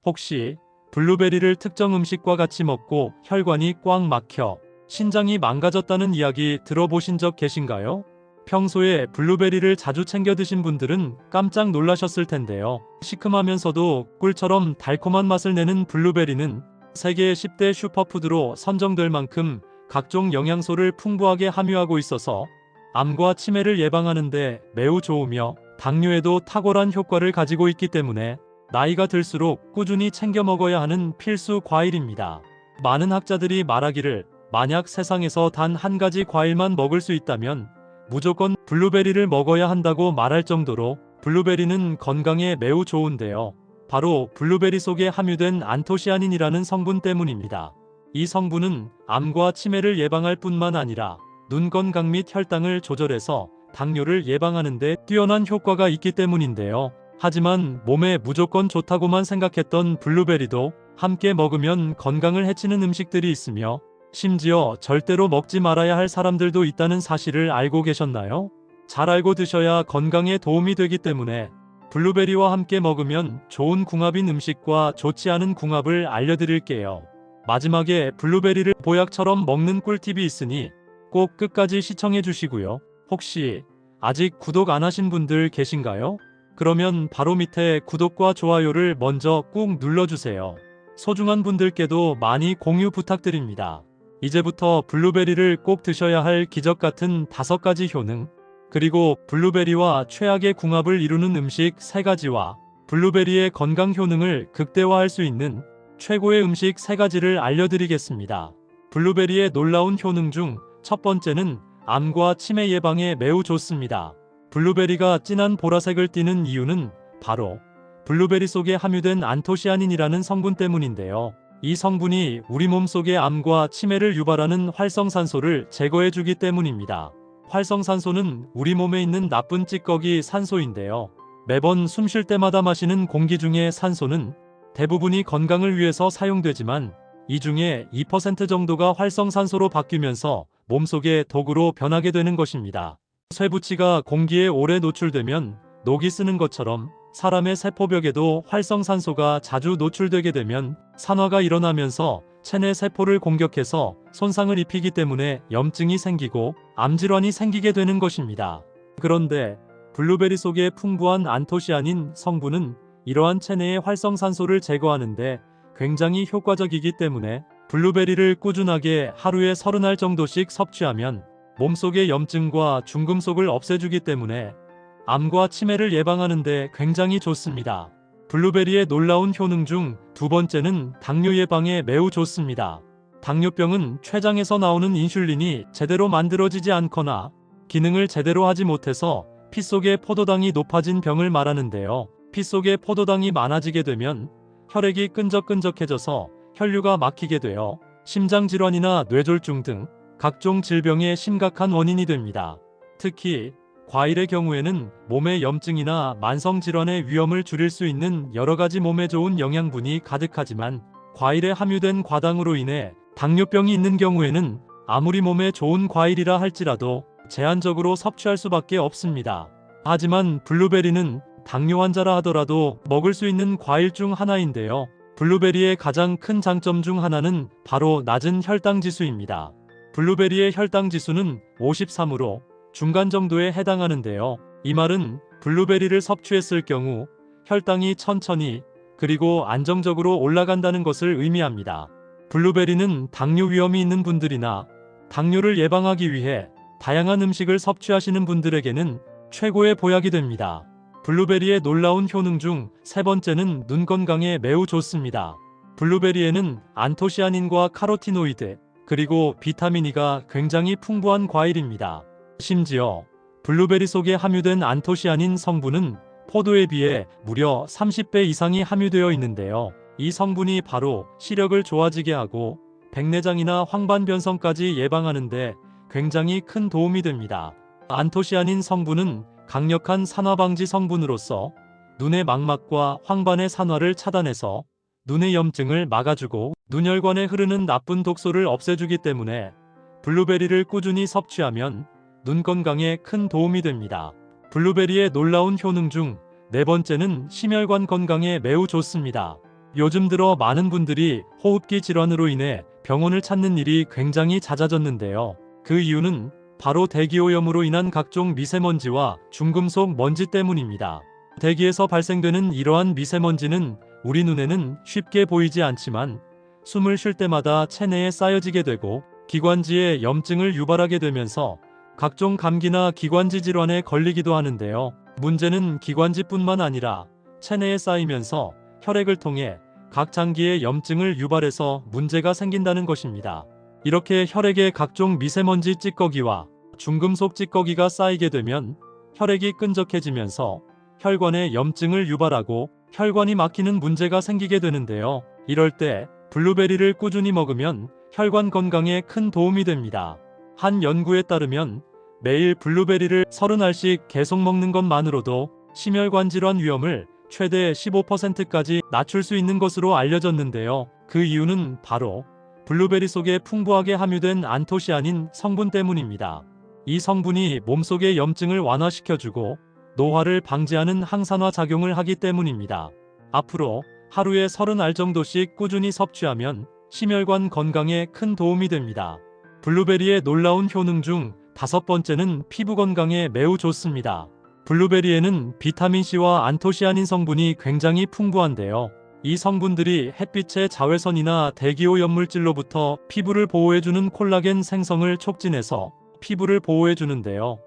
혹시 블루베리를 특정 음식과 같이 먹고 혈관이 꽉 막혀 신장이 망가졌다는 이야기 들어보신 적 계신가요? 평소에 블루베리를 자주 챙겨 드신 분들은 깜짝 놀라셨을 텐데요. 시큼하면서도 꿀처럼 달콤한 맛을 내는 블루베리는 세계 10대 슈퍼푸드로 선정될 만큼 각종 영양소를 풍부하게 함유하고 있어서 암과 치매를 예방하는 데 매우 좋으며 당뇨에도 탁월한 효과를 가지고 있기 때문에 나이가 들수록 꾸준히 챙겨 먹어야 하는 필수 과일입니다. 많은 학자들이 말하기를 만약 세상에서 단 한 가지 과일만 먹을 수 있다면 무조건 블루베리를 먹어야 한다고 말할 정도로 블루베리는 건강에 매우 좋은데요. 바로 블루베리 속에 함유된 안토시아닌이라는 성분 때문입니다. 이 성분은 암과 치매를 예방할 뿐만 아니라 눈 건강 및 혈당을 조절해서 당뇨를 예방하는 데 뛰어난 효과가 있기 때문인데요. 하지만 몸에 무조건 좋다고만 생각했던 블루베리도 함께 먹으면 건강을 해치는 음식들이 있으며 심지어 절대로 먹지 말아야 할 사람들도 있다는 사실을 알고 계셨나요? 잘 알고 드셔야 건강에 도움이 되기 때문에 블루베리와 함께 먹으면 좋은 궁합인 음식과 좋지 않은 궁합을 알려드릴게요. 마지막에 블루베리를 보약처럼 먹는 꿀팁이 있으니 꼭 끝까지 시청해 주시고요. 혹시 아직 구독 안 하신 분들 계신가요? 그러면 바로 밑에 구독과 좋아요를 먼저 꾹 눌러주세요. 소중한 분들께도 많이 공유 부탁드립니다. 이제부터 블루베리를 꼭 드셔야 할 기적 같은 5가지 효능, 그리고 블루베리와 최악의 궁합을 이루는 음식 3가지와 블루베리의 건강 효능을 극대화할 수 있는 최고의 음식 3가지를 알려드리겠습니다. 블루베리의 놀라운 효능 중 첫 번째는 암과 치매 예방에 매우 좋습니다. 블루베리가 진한 보라색을 띠는 이유는 바로 블루베리 속에 함유된 안토시아닌이라는 성분 때문인데요. 이 성분이 우리 몸속의 암과 치매를 유발하는 활성산소를 제거해주기 때문입니다. 활성산소는 우리 몸에 있는 나쁜 찌꺼기 산소인데요. 매번 숨 쉴 때마다 마시는 공기 중의 산소는 대부분이 건강을 위해서 사용되지만 이 중에 2% 정도가 활성산소로 바뀌면서 몸속의 독으로 변하게 되는 것입니다. 쇠붙이가 공기에 오래 노출되면 녹이 쓰는 것처럼 사람의 세포벽에도 활성산소가 자주 노출되게 되면 산화가 일어나면서 체내 세포를 공격해서 손상을 입히기 때문에 염증이 생기고 암질환이 생기게 되는 것입니다. 그런데 블루베리 속에 풍부한 안토시아닌 성분은 이러한 체내의 활성산소를 제거하는데 굉장히 효과적이기 때문에 블루베리를 꾸준하게 하루에 30알 정도씩 섭취하면 몸속의 염증과 중금속을 없애주기 때문에 암과 치매를 예방하는 데 굉장히 좋습니다. 블루베리의 놀라운 효능 중 2번째는 당뇨 예방에 매우 좋습니다. 당뇨병은 췌장에서 나오는 인슐린이 제대로 만들어지지 않거나 기능을 제대로 하지 못해서 피 속의 포도당이 높아진 병을 말하는데요. 피 속에 포도당이 많아지게 되면 혈액이 끈적끈적해져서 혈류가 막히게 되어 심장질환이나 뇌졸중 등 각종 질병의 심각한 원인이 됩니다. 특히 과일의 경우에는 몸의 염증이나 만성질환의 위험을 줄일 수 있는 여러가지 몸에 좋은 영양분이 가득하지만 과일에 함유된 과당으로 인해 당뇨병이 있는 경우에는 아무리 몸에 좋은 과일이라 할지라도 제한적으로 섭취할 수밖에 없습니다. 하지만 블루베리는 당뇨 환자라 하더라도 먹을 수 있는 과일 중 하나인데요. 블루베리의 가장 큰 장점 중 하나는 바로 낮은 혈당 지수입니다. 블루베리의 혈당 지수는 53으로 중간 정도에 해당하는데요. 이 말은 블루베리를 섭취했을 경우 혈당이 천천히 그리고 안정적으로 올라간다는 것을 의미합니다. 블루베리는 당뇨 위험이 있는 분들이나 당뇨를 예방하기 위해 다양한 음식을 섭취하시는 분들에게는 최고의 보약이 됩니다. 블루베리의 놀라운 효능 중 3번째는 눈 건강에 매우 좋습니다. 블루베리에는 안토시아닌과 카로티노이드, 그리고 비타민 E가 굉장히 풍부한 과일입니다. 심지어 블루베리 속에 함유된 안토시아닌 성분은 포도에 비해 무려 30배 이상이 함유되어 있는데요. 이 성분이 바로 시력을 좋아지게 하고 백내장이나 황반변성까지 예방하는 데 굉장히 큰 도움이 됩니다. 안토시아닌 성분은 강력한 산화방지 성분으로서 눈의 망막과 황반의 산화를 차단해서 눈의 염증을 막아주고 눈혈관에 흐르는 나쁜 독소를 없애주기 때문에 블루베리를 꾸준히 섭취하면 눈 건강에 큰 도움이 됩니다. 블루베리의 놀라운 효능 중 4번째는 심혈관 건강에 매우 좋습니다. 요즘 들어 많은 분들이 호흡기 질환으로 인해 병원을 찾는 일이 굉장히 잦아졌는데요. 그 이유는 바로 대기오염으로 인한 각종 미세먼지와 중금속 먼지 때문입니다. 대기에서 발생되는 이러한 미세먼지는 우리 눈에는 쉽게 보이지 않지만 숨을 쉴 때마다 체내에 쌓여지게 되고 기관지에 염증을 유발하게 되면서 각종 감기나 기관지 질환에 걸리기도 하는데요. 문제는 기관지뿐만 아니라 체내에 쌓이면서 혈액을 통해 각 장기에 염증을 유발해서 문제가 생긴다는 것입니다. 이렇게 혈액에 각종 미세먼지 찌꺼기와 중금속 찌꺼기가 쌓이게 되면 혈액이 끈적해지면서 혈관에 염증을 유발하고 혈관이 막히는 문제가 생기게 되는데요. 이럴 때 블루베리를 꾸준히 먹으면 혈관 건강에 큰 도움이 됩니다. 한 연구에 따르면 매일 블루베리를 30알씩 계속 먹는 것만으로도 심혈관 질환 위험을 최대 15%까지 낮출 수 있는 것으로 알려졌는데요. 그 이유는 바로 블루베리 속에 풍부하게 함유된 안토시아닌 성분 때문입니다. 이 성분이 몸속의 염증을 완화시켜주고 노화를 방지하는 항산화 작용을 하기 때문입니다. 앞으로 하루에 30알 정도씩 꾸준히 섭취하면 심혈관 건강에 큰 도움이 됩니다. 블루베리의 놀라운 효능 중 5번째는 피부 건강에 매우 좋습니다. 블루베리에는 비타민C와 안토시아닌 성분이 굉장히 풍부한데요. 이 성분들이 햇빛의 자외선이나 대기오염 물질로부터 피부를 보호해주는 콜라겐 생성을 촉진해서 피부를 보호해주는데요.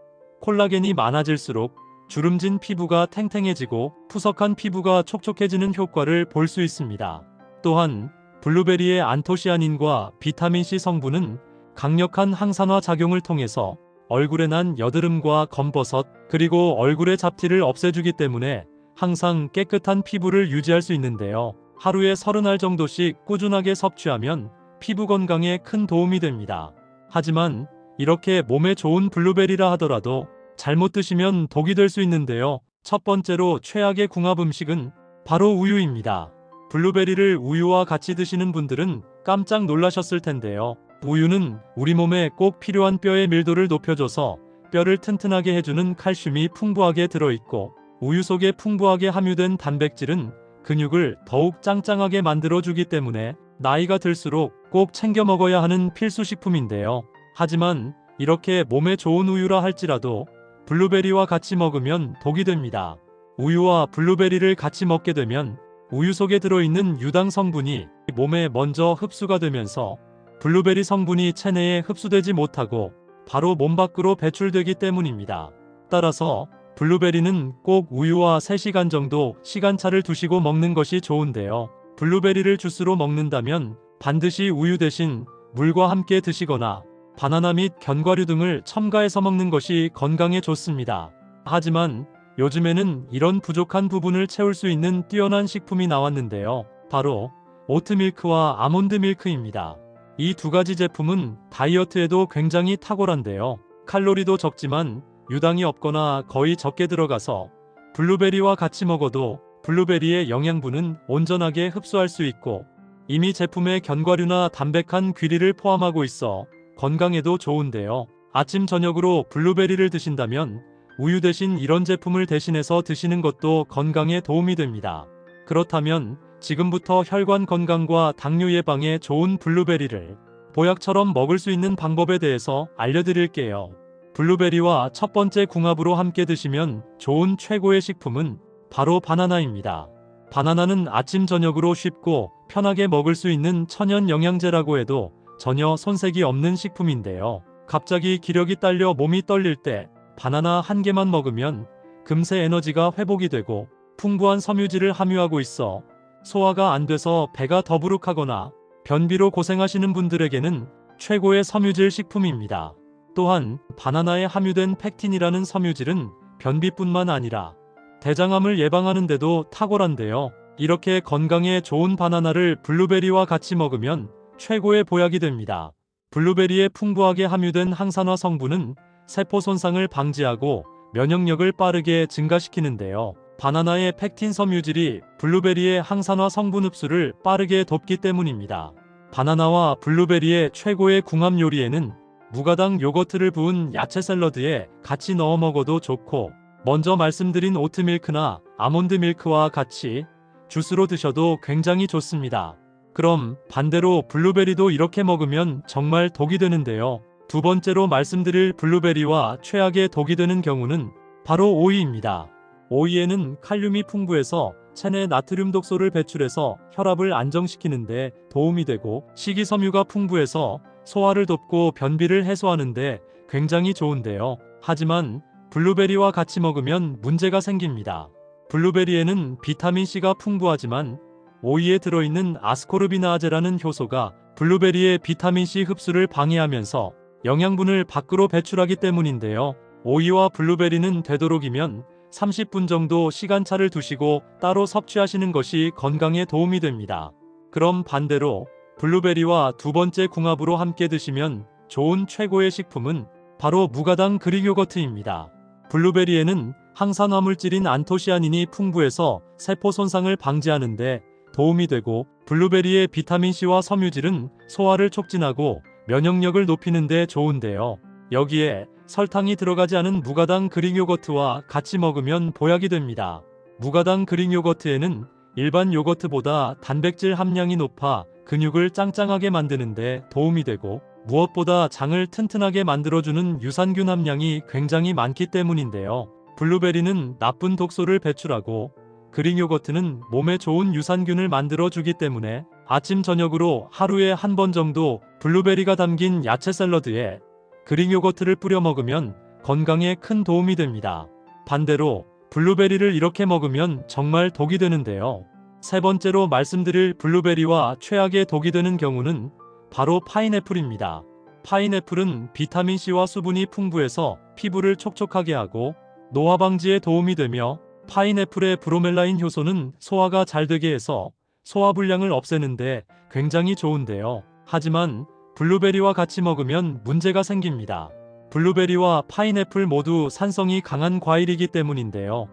콜라겐이 많아질수록 주름진 피부가 탱탱해지고 푸석한 피부가 촉촉해지는 효과를 볼 수 있습니다. 또한 블루베리의 안토시아닌과 비타민C 성분은 강력한 항산화 작용을 통해서 얼굴에 난 여드름과 검버섯 그리고 얼굴의 잡티를 없애주기 때문에 항상 깨끗한 피부를 유지할 수 있는데요. 하루에 30알 정도씩 꾸준하게 섭취하면 피부 건강에 큰 도움이 됩니다. 하지만 이렇게 몸에 좋은 블루베리라 하더라도 잘못 드시면 독이 될 수 있는데요. 첫 번째로 최악의 궁합 음식은 바로 우유입니다. 블루베리를 우유와 같이 드시는 분들은 깜짝 놀라셨을 텐데요. 우유는 우리 몸에 꼭 필요한 뼈의 밀도를 높여줘서 뼈를 튼튼하게 해주는 칼슘이 풍부하게 들어있고 우유 속에 풍부하게 함유된 단백질은 근육을 더욱 짱짱하게 만들어주기 때문에 나이가 들수록 꼭 챙겨 먹어야 하는 필수식품인데요. 하지만 이렇게 몸에 좋은 우유라 할지라도 블루베리와 같이 먹으면 독이 됩니다. 우유와 블루베리를 같이 먹게 되면 우유 속에 들어있는 유당 성분이 몸에 먼저 흡수가 되면서 블루베리 성분이 체내에 흡수되지 못하고 바로 몸 밖으로 배출되기 때문입니다. 따라서 블루베리는 꼭 우유와 3시간 정도 시간차를 두시고 먹는 것이 좋은데요. 블루베리를 주스로 먹는다면 반드시 우유 대신 물과 함께 드시거나 바나나 및 견과류 등을 첨가해서 먹는 것이 건강에 좋습니다. 하지만 요즘에는 이런 부족한 부분을 채울 수 있는 뛰어난 식품이 나왔는데요. 바로 오트밀크와 아몬드 밀크입니다. 이 두 가지 제품은 다이어트에도 굉장히 탁월한데요. 칼로리도 적지만 유당이 없거나 거의 적게 들어가서 블루베리와 같이 먹어도 블루베리의 영양분은 온전하게 흡수할 수 있고 이미 제품에 견과류나 담백한 귀리를 포함하고 있어 건강에도 좋은데요. 아침 저녁으로 블루베리를 드신다면 우유 대신 이런 제품을 대신해서 드시는 것도 건강에 도움이 됩니다. 그렇다면 지금부터 혈관 건강과 당뇨 예방에 좋은 블루베리를 보약처럼 먹을 수 있는 방법에 대해서 알려드릴게요. 블루베리와 첫 번째 궁합으로 함께 드시면 좋은 최고의 식품은 바로 바나나입니다. 바나나는 아침 저녁으로 쉽고 편하게 먹을 수 있는 천연 영양제라고 해도 전혀 손색이 없는 식품인데요. 갑자기 기력이 딸려 몸이 떨릴 때 바나나 한 개만 먹으면 금세 에너지가 회복이 되고 풍부한 섬유질을 함유하고 있어 소화가 안 돼서 배가 더부룩하거나 변비로 고생하시는 분들에게는 최고의 섬유질 식품입니다. 또한 바나나에 함유된 팩틴이라는 섬유질은 변비뿐만 아니라 대장암을 예방하는 데도 탁월한데요. 이렇게 건강에 좋은 바나나를 블루베리와 같이 먹으면 최고의 보약이 됩니다. 블루베리에 풍부하게 함유된 항산화 성분은 세포 손상을 방지하고 면역력을 빠르게 증가시키는데요. 바나나의 팩틴 섬유질이 블루베리의 항산화 성분 흡수를 빠르게 돕기 때문입니다. 바나나와 블루베리의 최고의 궁합 요리에는 무가당 요거트를 부은 야채 샐러드에 같이 넣어 먹어도 좋고 먼저 말씀드린 오트밀크나 아몬드 밀크와 같이 주스로 드셔도 굉장히 좋습니다. 그럼 반대로 블루베리도 이렇게 먹으면 정말 독이 되는데요. 두 번째로 말씀드릴 블루베리와 최악의 독이 되는 경우는 바로 오이입니다. 오이에는 칼륨이 풍부해서 체내 나트륨 독소를 배출해서 혈압을 안정시키는데 도움이 되고, 식이섬유가 풍부해서 소화를 돕고 변비를 해소하는데 굉장히 좋은데요. 하지만 블루베리와 같이 먹으면 문제가 생깁니다. 블루베리에는 비타민C가 풍부하지만 오이에 들어있는 아스코르비나아제라는 효소가 블루베리의 비타민C 흡수를 방해하면서 영양분을 밖으로 배출하기 때문인데요. 오이와 블루베리는 되도록이면 30분 정도 시간차를 두시고 따로 섭취하시는 것이 건강에 도움이 됩니다. 그럼 반대로 블루베리와 두 번째 궁합으로 함께 드시면 좋은 최고의 식품은 바로 무가당 그릭 요거트입니다. 블루베리에는 항산화 물질인 안토시아닌이 풍부해서 세포 손상을 방지하는데 도움이 되고, 블루베리의 비타민C와 섬유질은 소화를 촉진하고 면역력을 높이는 데 좋은데요. 여기에 설탕이 들어가지 않은 무가당 그릭 요거트와 같이 먹으면 보약이 됩니다. 무가당 그릭 요거트에는 일반 요거트보다 단백질 함량이 높아 근육을 짱짱하게 만드는데 도움이 되고, 무엇보다 장을 튼튼하게 만들어주는 유산균 함량이 굉장히 많기 때문인데요. 블루베리는 나쁜 독소를 배출하고 그릭 요거트는 몸에 좋은 유산균을 만들어주기 때문에 아침 저녁으로 하루에 한 번 정도 블루베리가 담긴 야채 샐러드에 그릭 요거트를 뿌려 먹으면 건강에 큰 도움이 됩니다. 반대로 블루베리를 이렇게 먹으면 정말 독이 되는데요. 세 번째로 말씀드릴 블루베리와 최악의 독이 되는 경우는 바로 파인애플입니다. 파인애플은 비타민C와 수분이 풍부해서 피부를 촉촉하게 하고 노화 방지에 도움이 되며, 파인애플의 브로멜라인 효소는 소화가 잘 되게 해서 소화불량을 없애는데 굉장히 좋은데요. 하지만 블루베리와 같이 먹으면 문제가 생깁니다. 블루베리와 파인애플 모두 산성이 강한 과일이기 때문인데요.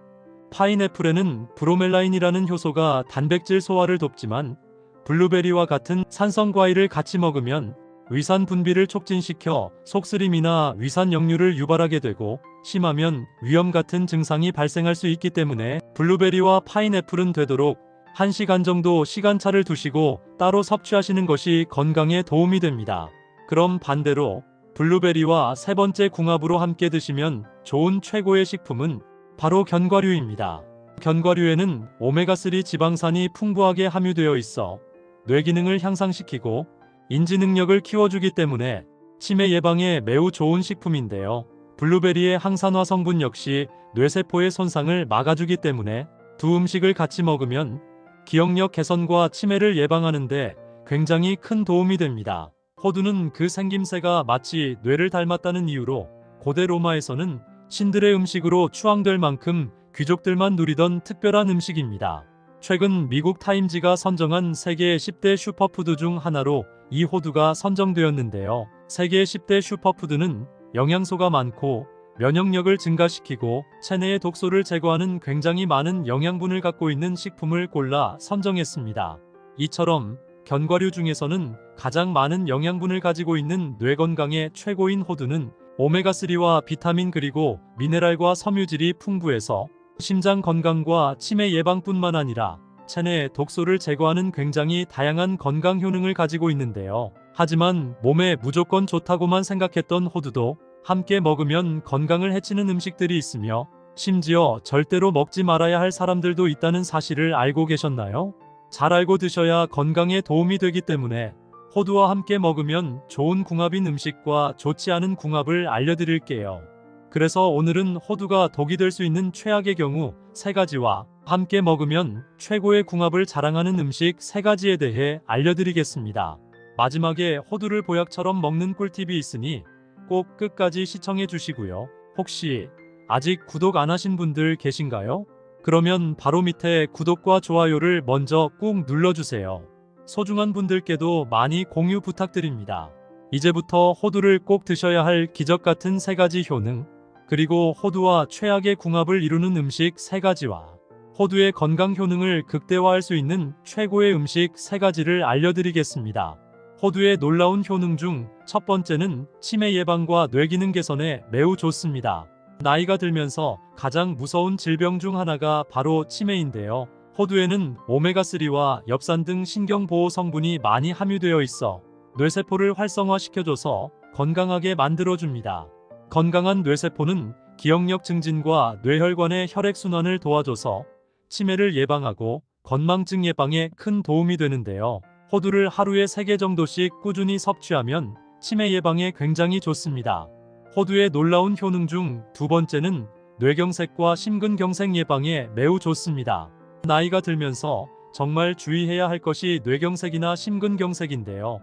파인애플에는 브로멜라인이라는 효소가 단백질 소화를 돕지만, 블루베리와 같은 산성 과일을 같이 먹으면 위산 분비를 촉진시켜 속쓰림이나 위산 역류를 유발하게 되고, 심하면 위염 같은 증상이 발생할 수 있기 때문에 블루베리와 파인애플은 되도록 1시간 정도 시간차를 두시고 따로 섭취하시는 것이 건강에 도움이 됩니다. 그럼 반대로 블루베리와 세 번째 궁합으로 함께 드시면 좋은 최고의 식품은 바로 견과류입니다. 견과류에는 오메가3 지방산이 풍부하게 함유되어 있어 뇌 기능을 향상시키고 인지 능력을 키워주기 때문에 치매 예방에 매우 좋은 식품인데요. 블루베리의 항산화 성분 역시 뇌세포의 손상을 막아주기 때문에 두 음식을 같이 먹으면 기억력 개선과 치매를 예방하는데 굉장히 큰 도움이 됩니다. 호두는 그 생김새가 마치 뇌를 닮았다는 이유로 고대 로마에서는 신들의 음식으로 추앙될 만큼 귀족들만 누리던 특별한 음식입니다. 최근 미국 타임지가 선정한 세계 10대 슈퍼푸드 중 하나로 이 호두가 선정되었는데요. 세계 10대 슈퍼푸드는 영양소가 많고 면역력을 증가시키고 체내의 독소를 제거하는 굉장히 많은 영양분을 갖고 있는 식품을 골라 선정했습니다. 이처럼 견과류 중에서는 가장 많은 영양분을 가지고 있는 뇌 건강에 최고인 호두는 오메가3와 비타민 그리고 미네랄과 섬유질이 풍부해서 심장 건강과 치매 예방뿐만 아니라 체내 독소를 제거하는 굉장히 다양한 건강 효능을 가지고 있는데요. 하지만 몸에 무조건 좋다고만 생각했던 호두도 함께 먹으면 건강을 해치는 음식들이 있으며, 심지어 절대로 먹지 말아야 할 사람들도 있다는 사실을 알고 계셨나요? 잘 알고 드셔야 건강에 도움이 되기 때문에 호두와 함께 먹으면 좋은 궁합인 음식과 좋지 않은 궁합을 알려드릴게요. 그래서 오늘은 호두가 독이 될 수 있는 최악의 경우 3가지와 함께 먹으면 최고의 궁합을 자랑하는 음식 3가지에 대해 알려드리겠습니다. 마지막에 호두를 보약처럼 먹는 꿀팁이 있으니 꼭 끝까지 시청해 주시고요. 혹시 아직 구독 안 하신 분들 계신가요? 그러면 바로 밑에 구독과 좋아요를 먼저 꾹 눌러주세요. 소중한 분들께도 많이 공유 부탁드립니다. 이제부터 호두를 꼭 드셔야 할 기적 같은 3가지 효능, 그리고 호두와 최악의 궁합을 이루는 음식 3가지와 호두의 건강 효능을 극대화할 수 있는 최고의 음식 3가지를 알려드리겠습니다. 호두의 놀라운 효능 중 첫 번째는 치매 예방과 뇌기능 개선에 매우 좋습니다. 나이가 들면서 가장 무서운 질병 중 하나가 바로 치매인데요. 호두에는 오메가3와 엽산 등 신경보호 성분이 많이 함유되어 있어 뇌세포를 활성화시켜줘서 건강하게 만들어줍니다. 건강한 뇌세포는 기억력 증진과 뇌혈관의 혈액순환을 도와줘서 치매를 예방하고 건망증 예방에 큰 도움이 되는데요. 호두를 하루에 3개 정도씩 꾸준히 섭취하면 치매 예방에 굉장히 좋습니다. 호두의 놀라운 효능 중 두 번째는 뇌경색과 심근경색 예방에 매우 좋습니다. 나이가 들면서 정말 주의해야 할 것이 뇌경색이나 심근경색인데요.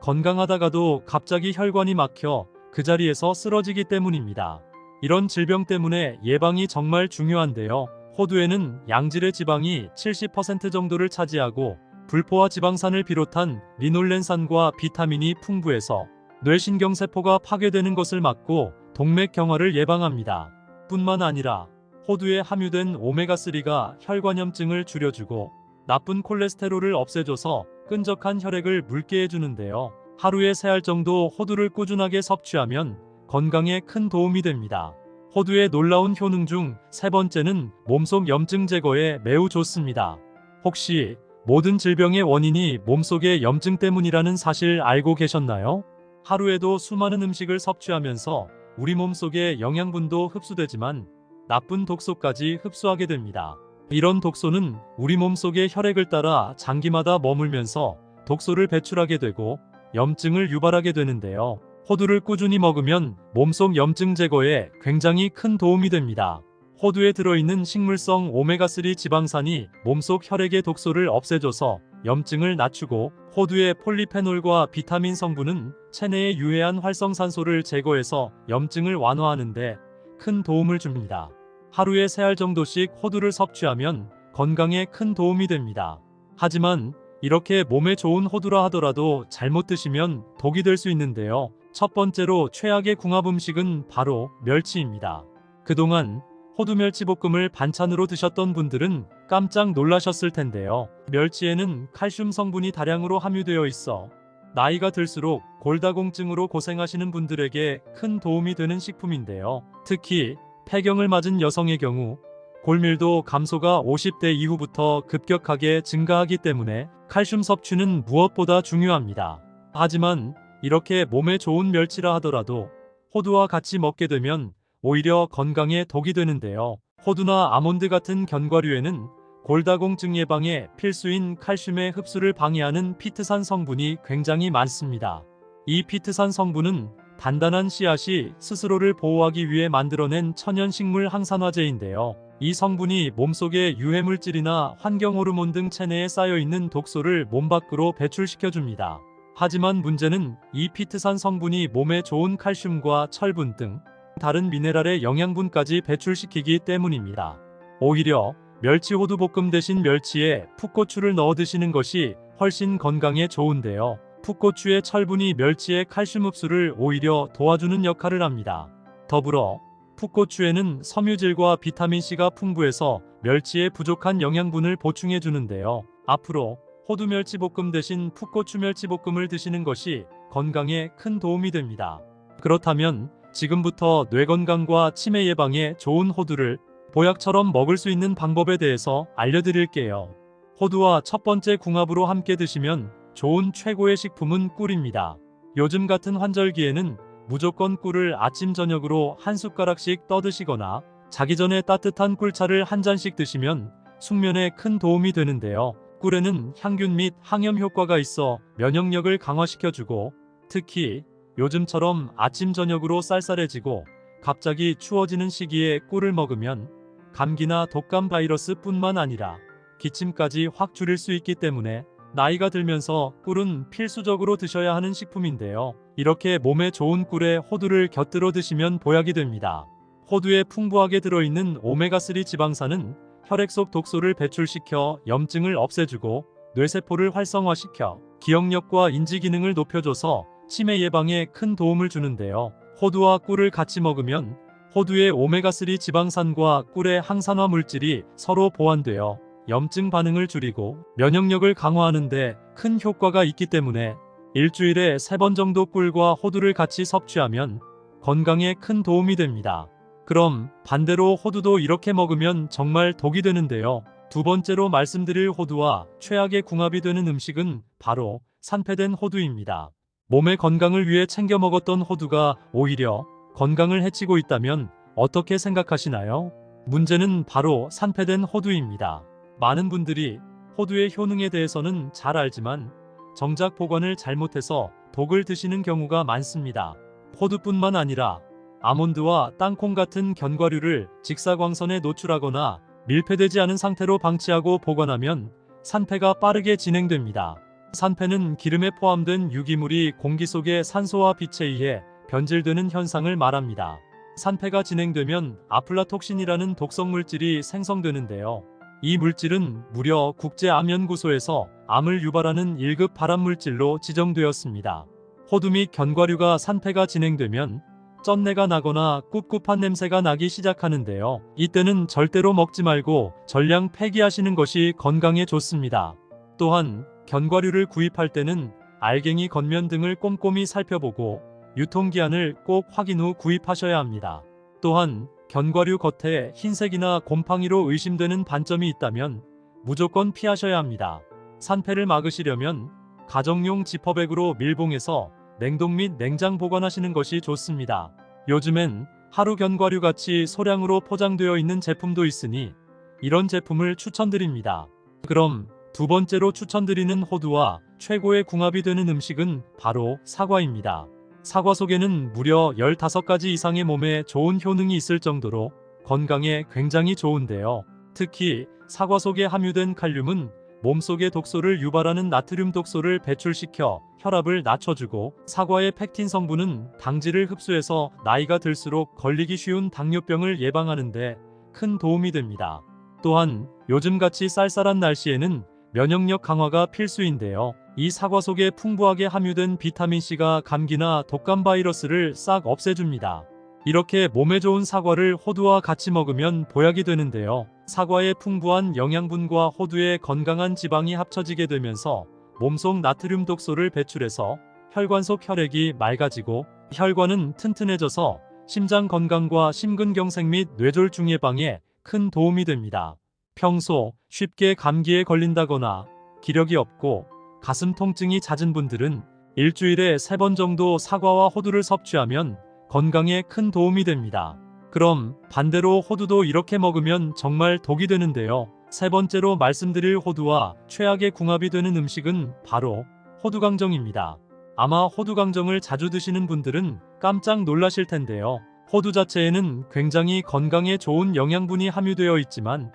건강하다가도 갑자기 혈관이 막혀 그 자리에서 쓰러지기 때문입니다. 이런 질병 때문에 예방이 정말 중요한데요. 호두에는 양질의 지방이 70% 정도를 차지하고 불포화 지방산을 비롯한 리놀렌산과 비타민이 풍부해서 뇌신경세포가 파괴되는 것을 막고 동맥경화를 예방합니다. 뿐만 아니라 호두에 함유된 오메가3가 혈관염증을 줄여주고 나쁜 콜레스테롤을 없애줘서 끈적한 혈액을 묽게 해주는데요. 하루에 3알 정도 호두를 꾸준하게 섭취하면 건강에 큰 도움이 됩니다. 호두의 놀라운 효능 중 세 번째는 몸속 염증 제거에 매우 좋습니다. 혹시 모든 질병의 원인이 몸속의 염증 때문이라는 사실 알고 계셨나요? 하루에도 수많은 음식을 섭취하면서 우리 몸속의 영양분도 흡수되지만 나쁜 독소까지 흡수하게 됩니다. 이런 독소는 우리 몸속의 혈액을 따라 장기마다 머물면서 독소를 배출하게 되고 염증을 유발하게 되는데요. 호두를 꾸준히 먹으면 몸속 염증 제거에 굉장히 큰 도움이 됩니다. 호두에 들어있는 식물성 오메가3 지방산이 몸속 혈액의 독소를 없애줘서 염증을 낮추고 호두의 폴리페놀과 비타민 성분은 체내의 유해한 활성산소를 제거해서 염증을 완화하는데 큰 도움을 줍니다. 하루에 3알 정도씩 호두를 섭취하면 건강에 큰 도움이 됩니다. 하지만 이렇게 몸에 좋은 호두라 하더라도 잘못 드시면 독이 될 수 있는데요. 첫 번째로 최악의 궁합 음식은 바로 멸치입니다. 그동안 호두멸치볶음을 반찬으로 드셨던 분들은 깜짝 놀라셨을 텐데요. 멸치에는 칼슘 성분이 다량으로 함유되어 있어 나이가 들수록 골다공증으로 고생하시는 분들에게 큰 도움이 되는 식품인데요. 특히 폐경을 맞은 여성의 경우 골밀도 감소가 50대 이후부터 급격하게 증가하기 때문에 칼슘 섭취는 무엇보다 중요합니다. 하지만 이렇게 몸에 좋은 멸치라 하더라도 호두와 같이 먹게 되면 오히려 건강에 독이 되는데요. 호두나 아몬드 같은 견과류에는 골다공증 예방에 필수인 칼슘의 흡수를 방해하는 피트산 성분이 굉장히 많습니다. 이 피트산 성분은 단단한 씨앗이 스스로를 보호하기 위해 만들어낸 천연식물 항산화제인데요. 이 성분이 몸속의 유해물질이나 환경호르몬 등 체내에 쌓여있는 독소를 몸 밖으로 배출시켜줍니다. 하지만 문제는 이 피트산 성분이 몸에 좋은 칼슘과 철분 등 다른 미네랄의 영양분까지 배출시키기 때문입니다. 오히려 멸치 호두볶음 대신 멸치에 풋고추를 넣어 드시는 것이 훨씬 건강에 좋은데요. 풋고추의 철분이 멸치의 칼슘 흡수를 오히려 도와주는 역할을 합니다. 더불어 풋고추에는 섬유질과 비타민C가 풍부해서 멸치의 부족한 영양분을 보충해 주는데요. 앞으로 호두 멸치볶음 대신 풋고추 멸치볶음을 드시는 것이 건강에 큰 도움이 됩니다. 그렇다면 지금부터 뇌 건강과 치매 예방에 좋은 호두를 보약처럼 먹을 수 있는 방법에 대해서 알려드릴게요. 호두와 첫 번째 궁합으로 함께 드시면 좋은 최고의 식품은 꿀입니다. 요즘 같은 환절기에는 무조건 꿀을 아침 저녁으로 한 숟가락씩 떠드시거나 자기 전에 따뜻한 꿀차를 한 잔씩 드시면 숙면에 큰 도움이 되는데요. 꿀에는 향균 및 항염 효과가 있어 면역력을 강화시켜주고 특히 요즘처럼 아침 저녁으로 쌀쌀해지고 갑자기 추워지는 시기에 꿀을 먹으면 감기나 독감 바이러스 뿐만 아니라 기침까지 확 줄일 수 있기 때문에 나이가 들면서 꿀은 필수적으로 드셔야 하는 식품인데요. 이렇게 몸에 좋은 꿀에 호두를 곁들여 드시면 보약이 됩니다. 호두에 풍부하게 들어있는 오메가3 지방산은 혈액 속 독소를 배출시켜 염증을 없애주고 뇌세포를 활성화시켜 기억력과 인지 기능을 높여줘서 치매 예방에 큰 도움을 주는데요. 호두와 꿀을 같이 먹으면 호두의 오메가3 지방산과 꿀의 항산화 물질이 서로 보완되어 염증 반응을 줄이고 면역력을 강화하는 데 큰 효과가 있기 때문에 일주일에 3번 정도 꿀과 호두를 같이 섭취하면 건강에 큰 도움이 됩니다. 그럼 반대로 호두도 이렇게 먹으면 정말 독이 되는데요. 두 번째로 말씀드릴 호두와 최악의 궁합이 되는 음식은 바로 산패된 호두입니다. 몸의 건강을 위해 챙겨 먹었던 호두가 오히려 건강을 해치고 있다면 어떻게 생각하시나요? 문제는 바로 산패된 호두입니다. 많은 분들이 호두의 효능에 대해서는 잘 알지만 정작 보관을 잘못해서 독을 드시는 경우가 많습니다. 호두뿐만 아니라 아몬드와 땅콩 같은 견과류를 직사광선에 노출하거나 밀폐되지 않은 상태로 방치하고 보관하면 산패가 빠르게 진행됩니다. 산패는 기름에 포함된 유기물이 공기 속의 산소와 빛에 의해 변질되는 현상을 말합니다. 산패가 진행되면 아플라톡신이라는 독성 물질이 생성되는데요. 이 물질은 무려 국제암연구소에서 암을 유발하는 1급 발암물질로 지정되었습니다. 호두 및 견과류가 산패가 진행되면 쩐내가 나거나 꿉꿉한 냄새가 나기 시작하는데요. 이때는 절대로 먹지 말고 전량 폐기하시는 것이 건강에 좋습니다. 또한 견과류를 구입할 때는 알갱이 겉면 등을 꼼꼼히 살펴보고 유통기한을 꼭 확인 후 구입하셔야 합니다. 또한 견과류 겉에 흰색이나 곰팡이로 의심되는 반점이 있다면 무조건 피하셔야 합니다. 산패를 막으시려면 가정용 지퍼백으로 밀봉해서 냉동 및 냉장 보관하시는 것이 좋습니다. 요즘엔 하루 견과류 같이 소량으로 포장되어 있는 제품도 있으니 이런 제품을 추천드립니다. 그럼 두 번째로 추천드리는 호두와 최고의 궁합이 되는 음식은 바로 사과입니다. 사과 속에는 무려 15가지 이상의 몸에 좋은 효능이 있을 정도로 건강에 굉장히 좋은데요. 특히 사과 속에 함유된 칼륨은 몸속의 독소를 유발하는 나트륨 독소를 배출시켜 혈압을 낮춰주고, 사과의 펙틴 성분은 당질을 흡수해서 나이가 들수록 걸리기 쉬운 당뇨병을 예방하는 데 큰 도움이 됩니다. 또한 요즘같이 쌀쌀한 날씨에는 면역력 강화가 필수인데요. 이 사과 속에 풍부하게 함유된 비타민C가 감기나 독감 바이러스를 싹 없애줍니다. 이렇게 몸에 좋은 사과를 호두와 같이 먹으면 보약이 되는데요. 사과의 풍부한 영양분과 호두의 건강한 지방이 합쳐지게 되면서 몸속 나트륨 독소를 배출해서 혈관 속 혈액이 맑아지고 혈관은 튼튼해져서 심장 건강과 심근경색 및 뇌졸중 예방에 큰 도움이 됩니다. 평소 쉽게 감기에 걸린다거나 기력이 없고 가슴 통증이 잦은 분들은 일주일에 3번 정도 사과와 호두를 섭취하면 건강에 큰 도움이 됩니다. 그럼 반대로 호두도 이렇게 먹으면 정말 독이 되는데요. 세 번째로 말씀드릴 호두와 최악의 궁합이 되는 음식은 바로 호두강정입니다. 아마 호두강정을 자주 드시는 분들은 깜짝 놀라실 텐데요. 호두 자체에는 굉장히 건강에 좋은 영양분이 함유되어 있지만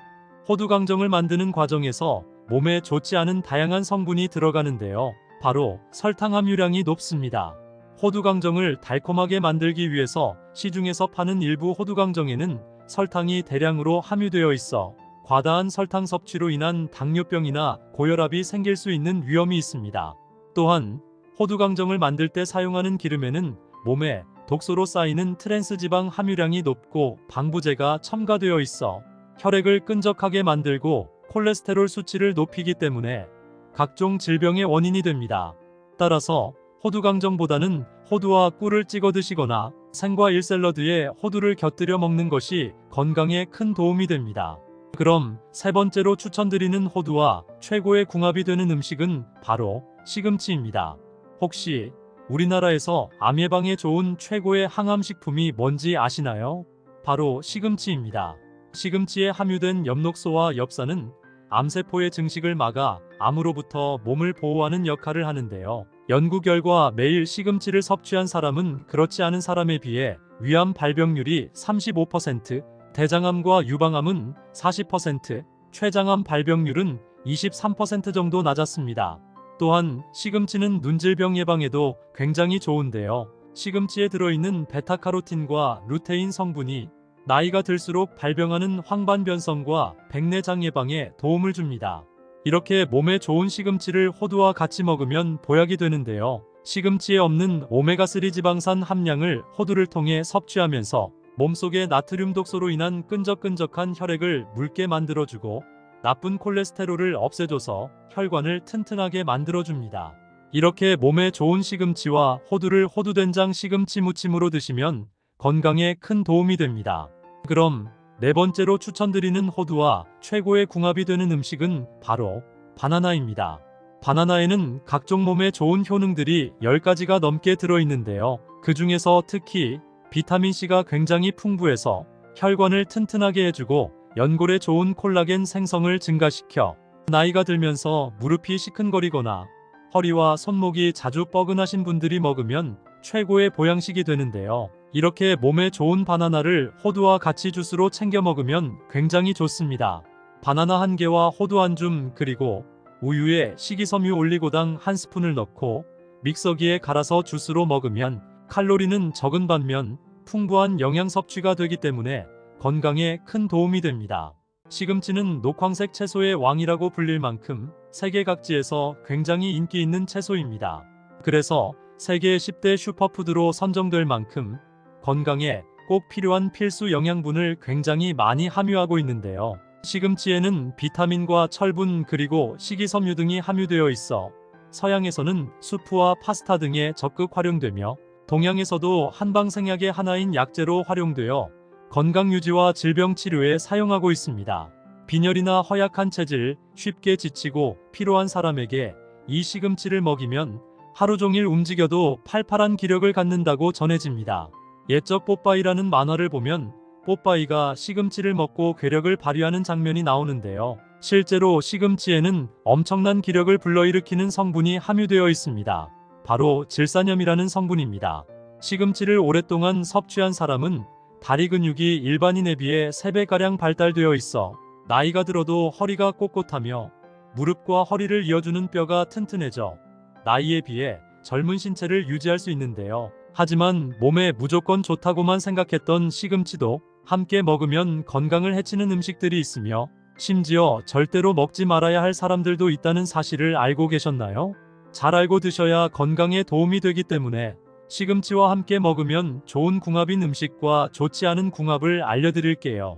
호두강정을 만드는 과정에서 몸에 좋지 않은 다양한 성분이 들어가는데요. 바로 설탕 함유량이 높습니다. 호두강정을 달콤하게 만들기 위해서 시중에서 파는 일부 호두강정에는 설탕이 대량으로 함유되어 있어 과다한 설탕 섭취로 인한 당뇨병이나 고혈압이 생길 수 있는 위험이 있습니다. 또한 호두강정을 만들 때 사용하는 기름에는 몸에 독소로 쌓이는 트랜스지방 함유량이 높고 방부제가 첨가되어 있어 혈액을 끈적하게 만들고 콜레스테롤 수치를 높이기 때문에 각종 질병의 원인이 됩니다. 따라서 호두강정보다는 호두와 꿀을 찍어 드시거나 생과일 샐러드에 호두를 곁들여 먹는 것이 건강에 큰 도움이 됩니다. 그럼 세 번째로 추천드리는 호두와 최고의 궁합이 되는 음식은 바로 시금치입니다. 혹시 우리나라에서 암 예방에 좋은 최고의 항암식품이 뭔지 아시나요? 바로 시금치입니다. 시금치에 함유된 엽록소와 엽산은 암세포의 증식을 막아 암으로부터 몸을 보호하는 역할을 하는데요. 연구 결과 매일 시금치를 섭취한 사람은 그렇지 않은 사람에 비해 위암 발병률이 35%, 대장암과 유방암은 40%, 췌장암 발병률은 23% 정도 낮았습니다. 또한 시금치는 눈질병 예방에도 굉장히 좋은데요. 시금치에 들어있는 베타카로틴과 루테인 성분이 나이가 들수록 발병하는 황반변성과 백내장 예방에 도움을 줍니다. 이렇게 몸에 좋은 시금치를 호두와 같이 먹으면 보약이 되는데요. 시금치에 없는 오메가3 지방산 함량을 호두를 통해 섭취하면서 몸속의 나트륨 독소로 인한 끈적끈적한 혈액을 묽게 만들어주고 나쁜 콜레스테롤을 없애줘서 혈관을 튼튼하게 만들어줍니다. 이렇게 몸에 좋은 시금치와 호두를 호두된장 시금치 무침으로 드시면 건강에 큰 도움이 됩니다. 그럼 네 번째로 추천드리는 호두와 최고의 궁합이 되는 음식은 바로 바나나입니다. 바나나에는 각종 몸에 좋은 효능들이 10가지가 넘게 들어있는데요. 그 중에서 특히 비타민C가 굉장히 풍부해서 혈관을 튼튼하게 해주고 연골에 좋은 콜라겐 생성을 증가시켜 나이가 들면서 무릎이 시큰거리거나 허리와 손목이 자주 뻐근하신 분들이 먹으면 최고의 보양식이 되는데요. 이렇게 몸에 좋은 바나나를 호두와 같이 주스로 챙겨 먹으면 굉장히 좋습니다. 바나나 1개와 호두 1줌 그리고 우유에 식이섬유 올리고당 1스푼을 넣고 믹서기에 갈아서 주스로 먹으면 칼로리는 적은 반면 풍부한 영양 섭취가 되기 때문에 건강에 큰 도움이 됩니다. 시금치는 녹황색 채소의 왕이라고 불릴 만큼 세계 각지에서 굉장히 인기 있는 채소입니다. 그래서 세계 10대 슈퍼푸드로 선정될 만큼 건강에 꼭 필요한 필수 영양분을 굉장히 많이 함유하고 있는데요. 시금치에는 비타민과 철분 그리고 식이섬유 등이 함유되어 있어 서양에서는 수프와 파스타 등에 적극 활용되며 동양에서도 한방생약의 하나인 약재로 활용되어 건강유지와 질병치료에 사용하고 있습니다. 빈혈이나 허약한 체질, 쉽게 지치고 피로한 사람에게 이 시금치를 먹이면 하루 종일 움직여도 팔팔한 기력을 갖는다고 전해집니다. 옛적 뽀빠이라는 만화를 보면 뽀빠이가 시금치를 먹고 괴력을 발휘하는 장면이 나오는데요. 실제로 시금치에는 엄청난 기력을 불러일으키는 성분이 함유되어 있습니다. 바로 질산염이라는 성분입니다. 시금치를 오랫동안 섭취한 사람은 다리 근육이 일반인에 비해 3배가량 발달되어 있어 나이가 들어도 허리가 꼿꼿하며 무릎과 허리를 이어주는 뼈가 튼튼해져 나이에 비해 젊은 신체를 유지할 수 있는데요. 하지만 몸에 무조건 좋다고만 생각했던 시금치도 함께 먹으면 건강을 해치는 음식들이 있으며 심지어 절대로 먹지 말아야 할 사람들도 있다는 사실을 알고 계셨나요? 잘 알고 드셔야 건강에 도움이 되기 때문에 시금치와 함께 먹으면 좋은 궁합인 음식과 좋지 않은 궁합을 알려드릴게요.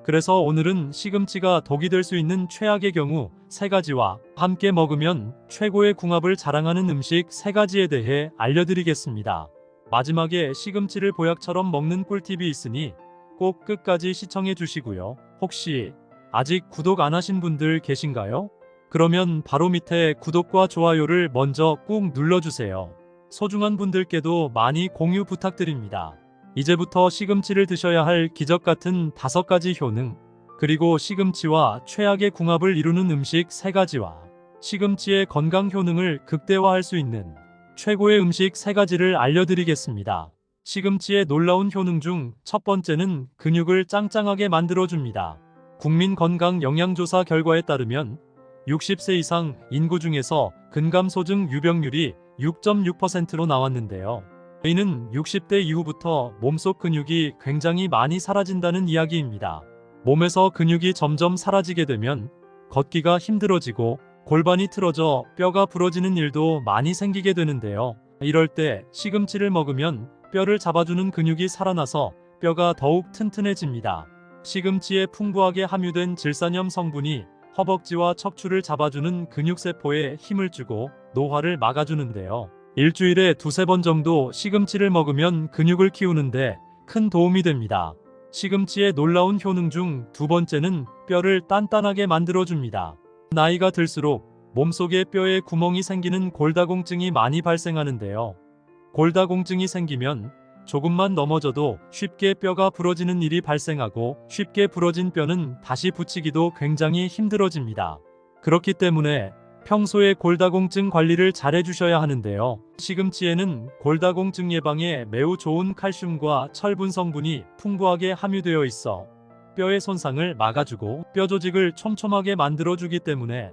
그래서 오늘은 시금치가 독이 될 수 있는 최악의 경우 3가지와 함께 먹으면 최고의 궁합을 자랑하는 음식 3가지에 대해 알려드리겠습니다. 마지막에 시금치를 보약처럼 먹는 꿀팁이 있으니 꼭 끝까지 시청해 주시고요. 혹시 아직 구독 안 하신 분들 계신가요? 그러면 바로 밑에 구독과 좋아요를 먼저 꾹 눌러주세요. 소중한 분들께도 많이 공유 부탁드립니다. 이제부터 시금치를 드셔야 할 기적같은 5가지 효능, 그리고 시금치와 최악의 궁합을 이루는 음식 3가지와 시금치의 건강 효능을 극대화할 수 있는 최고의 음식 3가지를 알려드리겠습니다. 시금치의 놀라운 효능 중 첫 번째는 근육을 짱짱하게 만들어줍니다. 국민건강영양조사 결과에 따르면 60세 이상 인구 중에서 근감소증 유병률이 6.6%로 나왔는데요. 이는 60대 이후부터 몸속 근육이 굉장히 많이 사라진다는 이야기입니다. 몸에서 근육이 점점 사라지게 되면 걷기가 힘들어지고 골반이 틀어져 뼈가 부러지는 일도 많이 생기게 되는데요. 이럴 때 시금치를 먹으면 뼈를 잡아주는 근육이 살아나서 뼈가 더욱 튼튼해집니다. 시금치에 풍부하게 함유된 질산염 성분이 허벅지와 척추를 잡아주는 근육세포에 힘을 주고 노화를 막아주는데요. 일주일에 2~3번 정도 시금치를 먹으면 근육을 키우는데 큰 도움이 됩니다. 시금치의 놀라운 효능 중 2번째는 뼈를 단단하게 만들어줍니다. 나이가 들수록 몸속에 뼈에 구멍이 생기는 골다공증이 많이 발생하는데요. 골다공증이 생기면 조금만 넘어져도 쉽게 뼈가 부러지는 일이 발생하고 쉽게 부러진 뼈는 다시 붙이기도 굉장히 힘들어집니다. 그렇기 때문에 평소에 골다공증 관리를 잘 해주셔야 하는데요. 시금치에는 골다공증 예방에 매우 좋은 칼슘과 철분 성분이 풍부하게 함유되어 있어 뼈의 손상을 막아주고 뼈 조직을 촘촘하게 만들어주기 때문에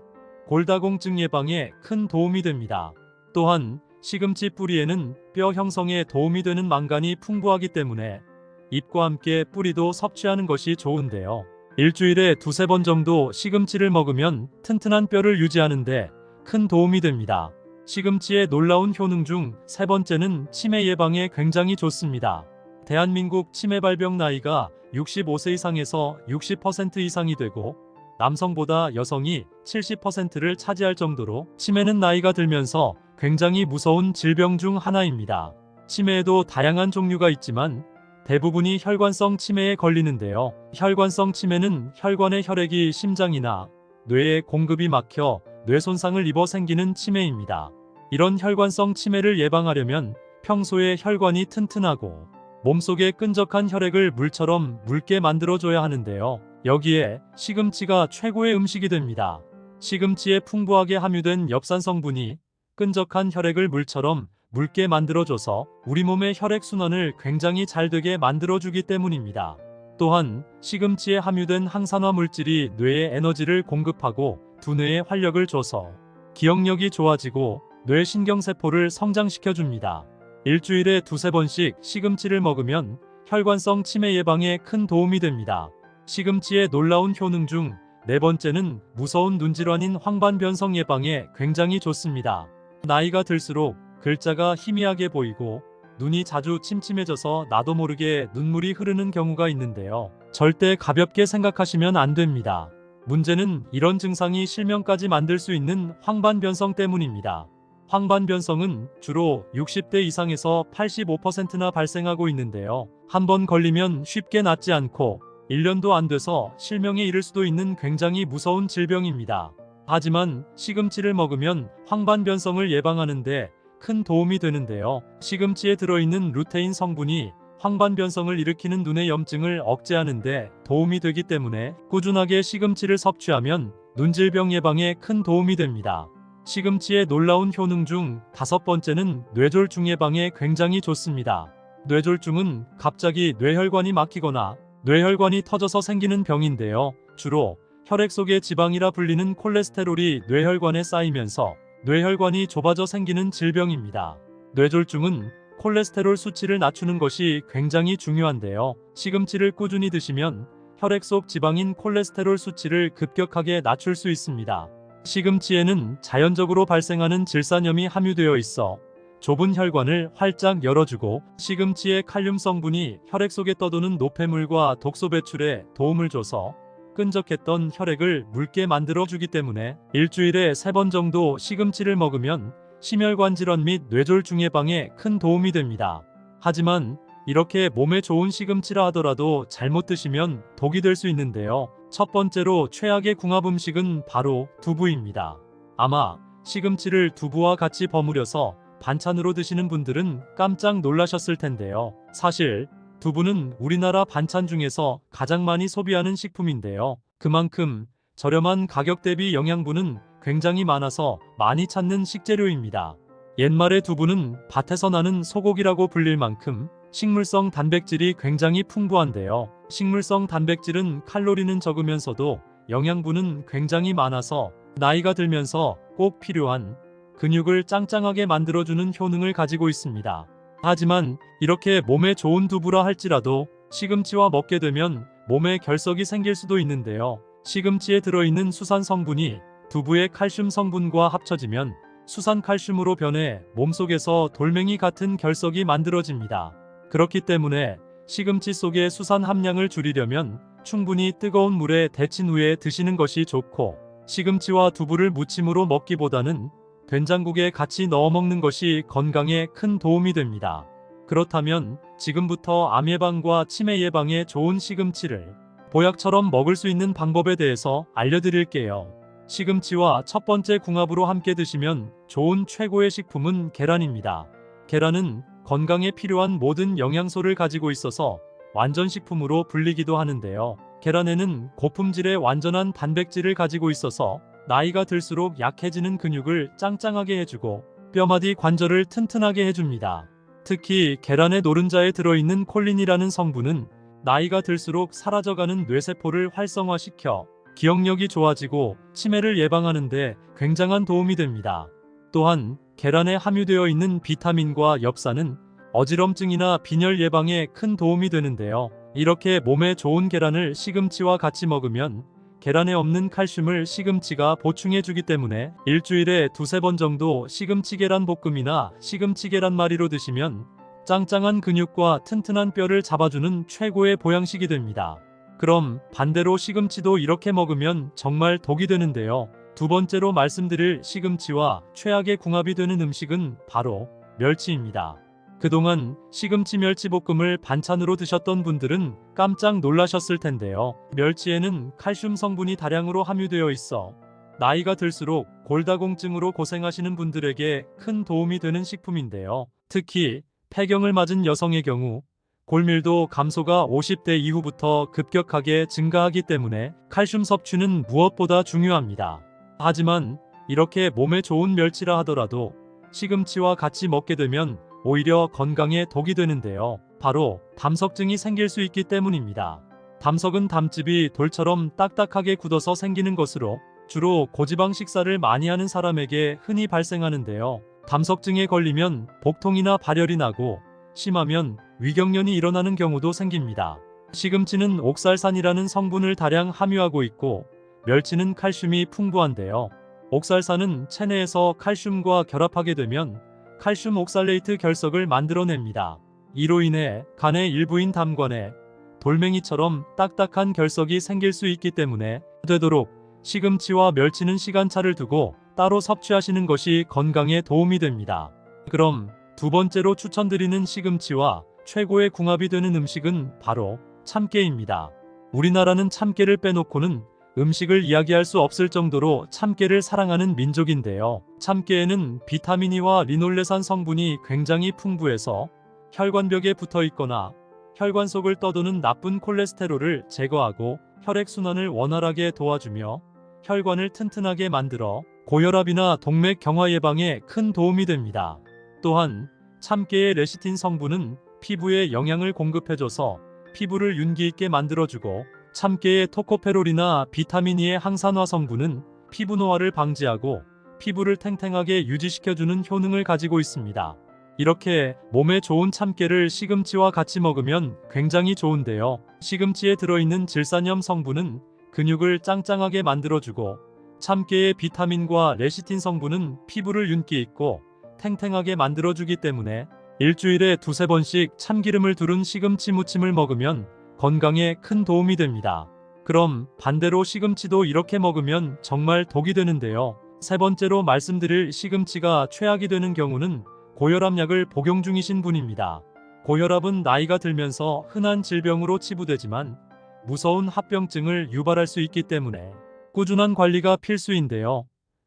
골다공증 예방에 큰 도움이 됩니다. 또한 시금치 뿌리에는 뼈 형성에 도움이 되는 망간이 풍부하기 때문에 잎과 함께 뿌리도 섭취하는 것이 좋은데요. 일주일에 2~3번 정도 시금치를 먹으면 튼튼한 뼈를 유지하는데 큰 도움이 됩니다. 시금치의 놀라운 효능 중 3번째는 치매 예방에 굉장히 좋습니다. 대한민국 치매 발병 나이가 65세 이상에서 60% 이상이 되고 남성보다 여성이 70%를 차지할 정도로 치매는 나이가 들면서 굉장히 무서운 질병 중 하나입니다. 치매에도 다양한 종류가 있지만 대부분이 혈관성 치매에 걸리는데요. 혈관성 치매는 혈관의 혈액이 심장이나 뇌에 공급이 막혀 뇌 손상을 입어 생기는 치매입니다. 이런 혈관성 치매를 예방하려면 평소에 혈관이 튼튼하고 몸속에 끈적한 혈액을 물처럼 묽게 만들어줘야 하는데요. 여기에 시금치가 최고의 음식이 됩니다. 시금치에 풍부하게 함유된 엽산 성분이 끈적한 혈액을 물처럼 묽게 만들어줘서 우리 몸의 혈액순환을 굉장히 잘 되게 만들어주기 때문입니다. 또한 시금치에 함유된 항산화 물질이 뇌에 에너지를 공급하고 두뇌에 활력을 줘서 기억력이 좋아지고 뇌 신경세포를 성장시켜줍니다. 일주일에 두세 번씩 시금치를 먹으면 혈관성 치매 예방에 큰 도움이 됩니다. 시금치의 놀라운 효능 중 네 번째는 무서운 눈질환인 황반변성 예방에 굉장히 좋습니다. 나이가 들수록 글자가 희미하게 보이고 눈이 자주 침침해져서 나도 모르게 눈물이 흐르는 경우가 있는데요. 절대 가볍게 생각하시면 안 됩니다. 문제는 이런 증상이 실명까지 만들 수 있는 황반변성 때문입니다. 황반변성은 주로 60대 이상에서 85%나 발생하고 있는데요. 한 번 걸리면 쉽게 낫지 않고 1년도 안 돼서 실명에 이를 수도 있는 굉장히 무서운 질병입니다. 하지만 시금치를 먹으면 황반변성을 예방하는데 큰 도움이 되는데요. 시금치에 들어있는 루테인 성분이 황반변성을 일으키는 눈의 염증을 억제하는 데 도움이 되기 때문에 꾸준하게 시금치를 섭취하면 눈질병 예방에 큰 도움이 됩니다. 시금치의 놀라운 효능 중 다섯 번째는 뇌졸중 예방에 굉장히 좋습니다. 뇌졸중은 갑자기 뇌혈관이 막히거나 뇌혈관이 터져서 생기는 병인데요. 주로 혈액 속의 지방이라 불리는 콜레스테롤이 뇌혈관에 쌓이면서 뇌혈관이 좁아져 생기는 질병입니다. 뇌졸중은 콜레스테롤 수치를 낮추는 것이 굉장히 중요한데요. 시금치를 꾸준히 드시면 혈액 속 지방인 콜레스테롤 수치를 급격하게 낮출 수 있습니다. 시금치에는 자연적으로 발생하는 질산염이 함유되어 있어 좁은 혈관을 활짝 열어주고 시금치의 칼륨 성분이 혈액 속에 떠도는 노폐물과 독소 배출에 도움을 줘서 끈적했던 혈액을 묽게 만들어주기 때문에 일주일에 3번 정도 시금치를 먹으면 심혈관 질환 및 뇌졸중 예방에 큰 도움이 됩니다. 하지만 이렇게 몸에 좋은 시금치라 하더라도 잘못 드시면 독이 될 수 있는데요. 첫 번째로 최악의 궁합 음식은 바로 두부입니다. 아마 시금치를 두부와 같이 버무려서 반찬으로 드시는 분들은 깜짝 놀라셨을 텐데요. 사실 두부는 우리나라 반찬 중에서 가장 많이 소비하는 식품인데요. 그만큼 저렴한 가격 대비 영양분은 굉장히 많아서 많이 찾는 식재료입니다. 옛말에 두부는 밭에서 나는 소고기라고 불릴 만큼 식물성 단백질이 굉장히 풍부한데요. 식물성 단백질은 칼로리는 적으면서도 영양분은 굉장히 많아서 나이가 들면서 꼭 필요한 근육을 짱짱하게 만들어주는 효능을 가지고 있습니다. 하지만 이렇게 몸에 좋은 두부라 할지라도 시금치와 먹게 되면 몸에 결석이 생길 수도 있는데요. 시금치에 들어있는 수산 성분이 두부의 칼슘 성분과 합쳐지면 수산칼슘으로 변해 몸속에서 돌멩이 같은 결석이 만들어집니다. 그렇기 때문에 시금치 속의 수산 함량을 줄이려면 충분히 뜨거운 물에 데친 후에 드시는 것이 좋고 시금치와 두부를 무침으로 먹기보다는 된장국에 같이 넣어 먹는 것이 건강에 큰 도움이 됩니다. 그렇다면 지금부터 암 예방과 치매 예방에 좋은 시금치를 보약처럼 먹을 수 있는 방법에 대해서 알려드릴게요. 시금치와 첫 번째 궁합으로 함께 드시면 좋은 최고의 식품은 계란입니다. 계란은 건강에 필요한 모든 영양소를 가지고 있어서 완전식품으로 불리기도 하는데요. 계란에는 고품질의 완전한 단백질을 가지고 있어서 나이가 들수록 약해지는 근육을 짱짱하게 해주고 뼈마디 관절을 튼튼하게 해줍니다. 특히 계란의 노른자에 들어있는 콜린이라는 성분은 나이가 들수록 사라져가는 뇌세포를 활성화시켜 기억력이 좋아지고 치매를 예방하는 데 굉장한 도움이 됩니다. 또한 계란에 함유되어 있는 비타민과 엽산은 어지럼증이나 빈혈 예방에 큰 도움이 되는데요. 이렇게 몸에 좋은 계란을 시금치와 같이 먹으면 계란에 없는 칼슘을 시금치가 보충해주기 때문에 일주일에 두세 번 정도 시금치 계란 볶음이나 시금치 계란말이로 드시면 짱짱한 근육과 튼튼한 뼈를 잡아주는 최고의 보양식이 됩니다. 그럼 반대로 시금치도 이렇게 먹으면 정말 독이 되는데요. 두 번째로 말씀드릴 시금치와 최악의 궁합이 되는 음식은 바로 멸치입니다. 그동안 시금치 멸치볶음을 반찬으로 드셨던 분들은 깜짝 놀라셨을 텐데요. 멸치에는 칼슘 성분이 다량으로 함유되어 있어 나이가 들수록 골다공증으로 고생하시는 분들에게 큰 도움이 되는 식품인데요. 특히 폐경을 맞은 여성의 경우 골밀도 감소가 50대 이후부터 급격하게 증가하기 때문에 칼슘 섭취는 무엇보다 중요합니다. 하지만 이렇게 몸에 좋은 멸치라 하더라도 시금치와 같이 먹게 되면 오히려 건강에 독이 되는데요. 바로 담석증이 생길 수 있기 때문입니다. 담석은 담즙이 돌처럼 딱딱하게 굳어서 생기는 것으로 주로 고지방 식사를 많이 하는 사람에게 흔히 발생하는데요. 담석증에 걸리면 복통이나 발열이 나고 심하면 위경련이 일어나는 경우도 생깁니다. 시금치는 옥살산이라는 성분을 다량 함유하고 있고 멸치는 칼슘이 풍부한데요. 옥살산은 체내에서 칼슘과 결합하게 되면 칼슘 옥살레이트 결석을 만들어냅니다. 이로 인해 간의 일부인 담관에 돌멩이처럼 딱딱한 결석이 생길 수 있기 때문에 되도록 시금치와 멸치는 시간차를 두고 따로 섭취하시는 것이 건강에 도움이 됩니다. 그럼 두 번째로 추천드리는 시금치와 최고의 궁합이 되는 음식은 바로 참깨입니다. 우리나라는 참깨를 빼놓고는 음식을 이야기할 수 없을 정도로 참깨를 사랑하는 민족인데요. 참깨에는 비타민 E와 리놀레산 성분이 굉장히 풍부해서 혈관벽에 붙어 있거나 혈관 속을 떠도는 나쁜 콜레스테롤을 제거하고 혈액순환을 원활하게 도와주며 혈관을 튼튼하게 만들어 고혈압이나 동맥 경화 예방에 큰 도움이 됩니다. 또한 참깨의 레시틴 성분은 피부에 영양을 공급해줘서 피부를 윤기 있게 만들어주고 참깨의 토코페롤이나 비타민 E의 항산화 성분은 피부 노화를 방지하고 피부를 탱탱하게 유지시켜주는 효능을 가지고 있습니다. 이렇게 몸에 좋은 참깨를 시금치와 같이 먹으면 굉장히 좋은데요. 시금치에 들어있는 질산염 성분은 근육을 짱짱하게 만들어주고 참깨의 비타민과 레시틴 성분은 피부를 윤기 있고 탱탱하게 만들어주기 때문에 일주일에 두세 번씩 참기름을 두른 시금치 무침을 먹으면 건강에 큰 도움이 됩니다. 그럼 반대로 시금치도 이렇게 먹으면 정말 독이 되는데요. 세 번째로 말씀드릴 시금치가 최악이 되는 경우는 고혈압약을 복용 중이신 분입니다. 고혈압은 나이가 들면서 흔한 질병으로 치부되지만 무서운 합병증을 유발할 수 있기 때문에 꾸준한 관리가 필수인데요.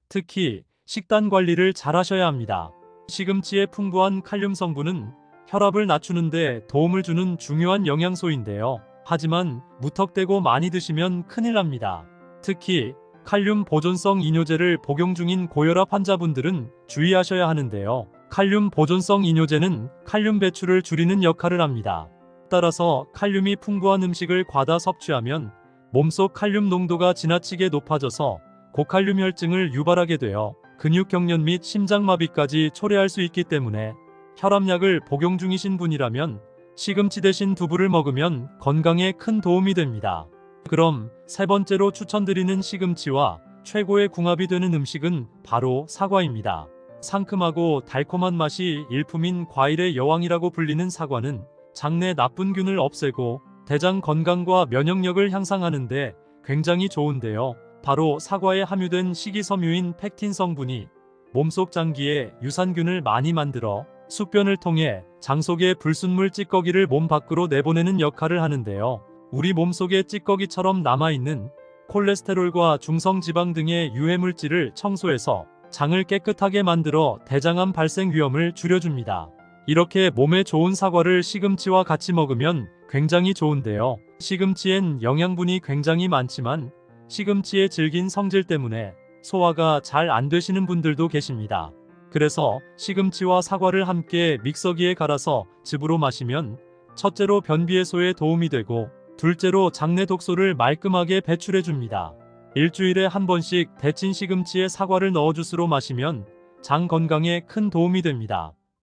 특히 식단 관리를 잘 하셔야 합니다. 시금치의 풍부한 칼륨 성분은 혈압을 낮추는데 도움을 주는 중요한 영양소인데요. 하지만 무턱대고 많이 드시면 큰일 납니다. 특히 칼륨 보존성 이뇨제를 복용 중인 고혈압 환자분들은 주의하셔야 하는데요. 칼륨 보존성 이뇨제는 칼륨 배출을 줄이는 역할을 합니다. 따라서 칼륨이 풍부한 음식을 과다 섭취하면 몸속 칼륨 농도가 지나치게 높아져서 고칼륨 혈증을 유발하게 되어 근육경련 및 심장마비까지 초래할 수 있기 때문에 혈압약을 복용 중이신 분이라면 시금치 대신 두부를 먹으면 건강에 큰 도움이 됩니다. 그럼 세 번째로 추천드리는 시금치와 최고의 궁합이 되는 음식은 바로 사과입니다. 상큼하고 달콤한 맛이 일품인 과일의 여왕이라고 불리는 사과는 장내 나쁜 균을 없애고 대장 건강과 면역력을 향상하는 데 굉장히 좋은데요. 바로 사과에 함유된 식이섬유인 팩틴 성분이 몸속 장기에 유산균을 많이 만들어 숙변을 통해 장 속의 불순물 찌꺼기를 몸 밖으로 내보내는 역할을 하는데요. 우리 몸속에 찌꺼기처럼 남아있는 콜레스테롤과 중성지방 등의 유해물질을 청소해서 장을 깨끗하게 만들어 대장암 발생 위험을 줄여줍니다. 이렇게 몸에 좋은 사과를 시금치와 같이 먹으면 굉장히 좋은데요. 시금치엔 영양분이 굉장히 많지만 시금치의 질긴 성질 때문에 소화가 잘 안 되시는 분들도 계십니다. 그래서 시금치와 사과를 함께 믹서기에 갈아서 즙으로 마시면 첫째로 변비 해소에 도움이 되고 둘째로 장내 독소를 말끔하게 배출해 줍니다. 일주일에 한 번씩 데친 시금치에 사과를 넣어 주스로 마시면 장 건강에 큰 도움이 됩니다.